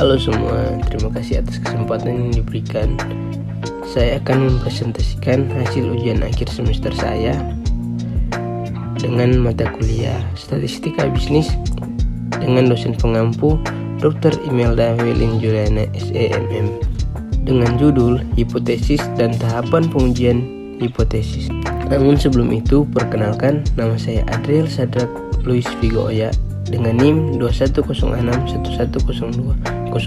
Halo semua, terima kasih atas kesempatan yang diberikan. Saya akan mempresentasikan hasil ujian akhir semester saya dengan mata kuliah Statistika Bisnis dengan dosen pengampu Dr. Imelda Welin Juliana SEMM dengan judul Hipotesis dan Tahapan Pengujian Hipotesis. Namun sebelum itu, perkenalkan, nama saya Adriel Sadrak Luis Vigo Oya dengan NIM 210611020585.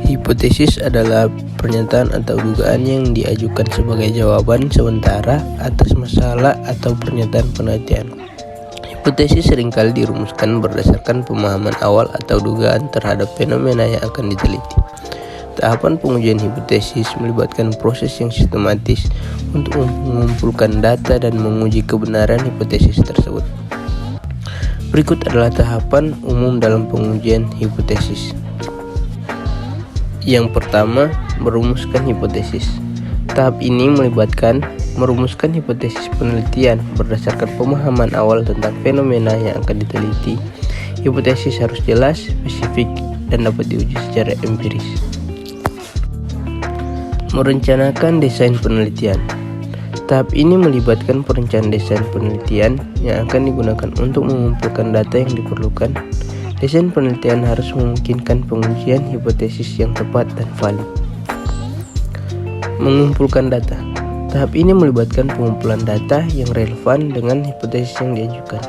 Hipotesis adalah pernyataan atau dugaan yang diajukan sebagai jawaban sementara atas masalah atau pernyataan penelitian. Hipotesis seringkali dirumuskan berdasarkan pemahaman awal atau dugaan terhadap fenomena yang akan diteliti. Tahapan pengujian hipotesis melibatkan proses yang sistematis untuk mengumpulkan data dan menguji kebenaran hipotesis tersebut. Berikut adalah tahapan umum dalam pengujian hipotesis. Yang pertama, merumuskan hipotesis. Tahap ini melibatkan merumuskan hipotesis penelitian berdasarkan pemahaman awal tentang fenomena yang akan diteliti. Hipotesis harus jelas, spesifik, dan dapat diuji secara empiris. Merencanakan desain penelitian. Tahap ini melibatkan perencanaan desain penelitian yang akan digunakan untuk mengumpulkan data yang diperlukan. Desain penelitian harus memungkinkan pengujian hipotesis yang tepat dan valid. Mengumpulkan data. Tahap ini melibatkan pengumpulan data yang relevan dengan hipotesis yang diajukan.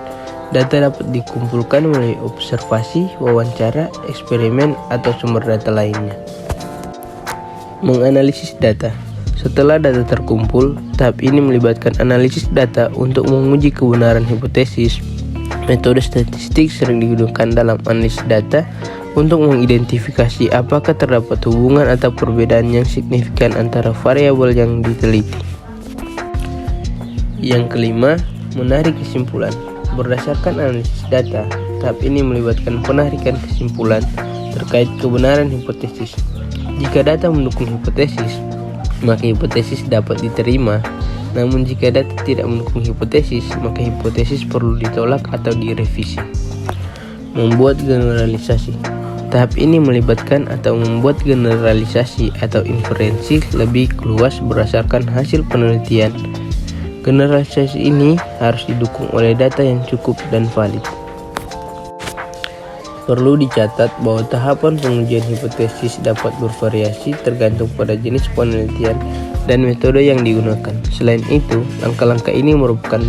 Data dapat dikumpulkan melalui observasi, wawancara, eksperimen, atau sumber data lainnya. Menganalisis data. Setelah data terkumpul, tahap ini melibatkan analisis data untuk menguji kebenaran hipotesis. Metode statistik sering digunakan dalam analisis data untuk mengidentifikasi apakah terdapat hubungan atau perbedaan yang signifikan antara variabel yang diteliti. Yang kelima, menarik kesimpulan. Berdasarkan analisis data, tahap ini melibatkan penarikan kesimpulan terkait kebenaran hipotesis. Jika data mendukung hipotesis, maka hipotesis dapat diterima. Namun jika data tidak mendukung hipotesis, maka hipotesis perlu ditolak atau direvisi. Membuat generalisasi. Tahap ini melibatkan atau membuat generalisasi atau inferensi lebih luas berdasarkan hasil penelitian. Generalisasi ini harus didukung oleh data yang cukup dan valid. Perlu dicatat bahwa tahapan pengujian hipotesis dapat bervariasi tergantung pada jenis penelitian dan metode yang digunakan. Selain itu, langkah-langkah ini merupakan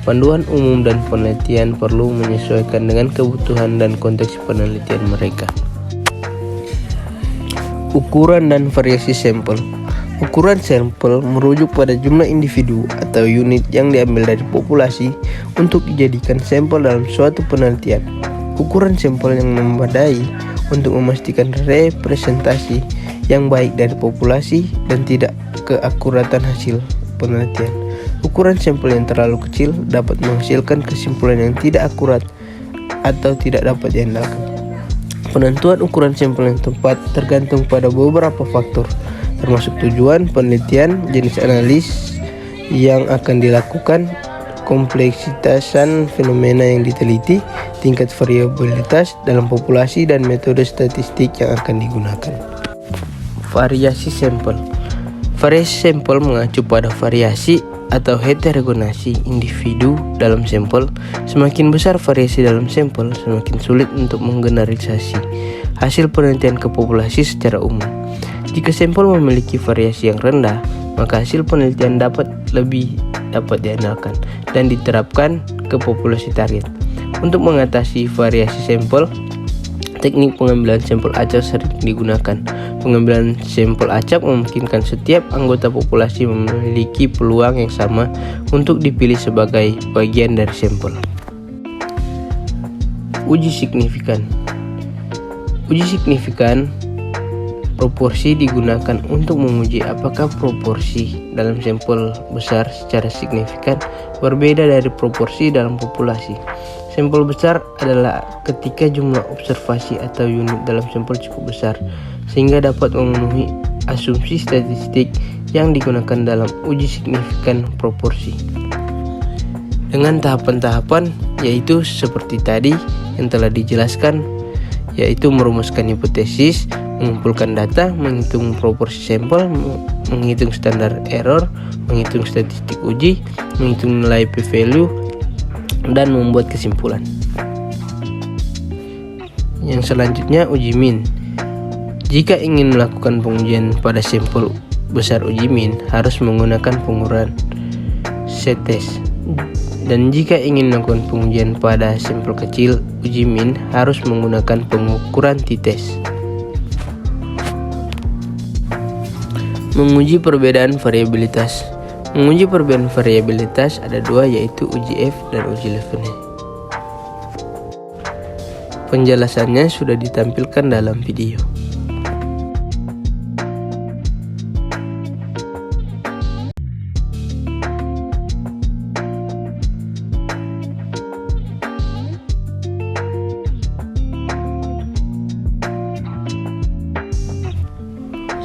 panduan umum dan penelitian perlu menyesuaikan dengan kebutuhan dan konteks penelitian mereka. Ukuran dan variasi sampel. Ukuran sampel merujuk pada jumlah individu atau unit yang diambil dari populasi untuk dijadikan sampel dalam suatu penelitian. Ukuran sampel yang memadai untuk memastikan representasi yang baik dari populasi dan tidak keakuratan hasil penelitian. Ukuran sampel yang terlalu kecil dapat menghasilkan kesimpulan yang tidak akurat atau tidak dapat diandalkan. Penentuan ukuran sampel yang tepat tergantung pada beberapa faktor, termasuk tujuan penelitian, jenis analis yang akan dilakukan, kompleksitasan fenomena yang diteliti, tingkat variabilitas dalam populasi, dan metode statistik yang akan digunakan. Variasi sampel. Variasi sampel mengacu pada variasi atau heterogenasi individu dalam sampel. Semakin besar variasi dalam sampel, semakin sulit untuk menggeneralisasi hasil penelitian ke populasi secara umum. Jika sampel memiliki variasi yang rendah, maka hasil penelitian dapat diandalkan dan diterapkan ke populasi target. Untuk mengatasi variasi sampel, teknik pengambilan sampel acak sering digunakan. Pengambilan sampel acak memungkinkan setiap anggota populasi memiliki peluang yang sama untuk dipilih sebagai bagian dari sampel. Uji signifikan. Uji signifikan proporsi digunakan untuk menguji apakah proporsi dalam sampel besar secara signifikan berbeda dari proporsi dalam populasi. Sampel besar adalah ketika jumlah observasi atau unit dalam sampel cukup besar, sehingga dapat memenuhi asumsi statistik yang digunakan dalam uji signifikan proporsi. Dengan tahapan-tahapan yaitu seperti tadi. yang telah dijelaskan, yaitu merumuskan hipotesis, mengumpulkan data, menghitung proporsi sampel, menghitung standar error, menghitung statistik uji, menghitung nilai p-value, dan membuat kesimpulan. Yang selanjutnya, uji min. Jika ingin melakukan pengujian pada sampel besar, uji min harus menggunakan pengukuran z-test. Dan jika ingin melakukan pengujian pada sampel kecil, uji min harus menggunakan pengukuran t-test. Menguji perbedaan variabilitas. Menguji perbedaan variabilitas ada dua, yaitu uji F dan uji Levene. Penjelasannya sudah ditampilkan dalam video.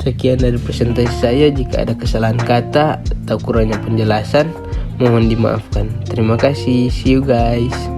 Sekian dari presentasi saya. Jika ada kesalahan kata atau kurangnya penjelasan, mohon dimaafkan. Terima kasih. See you guys.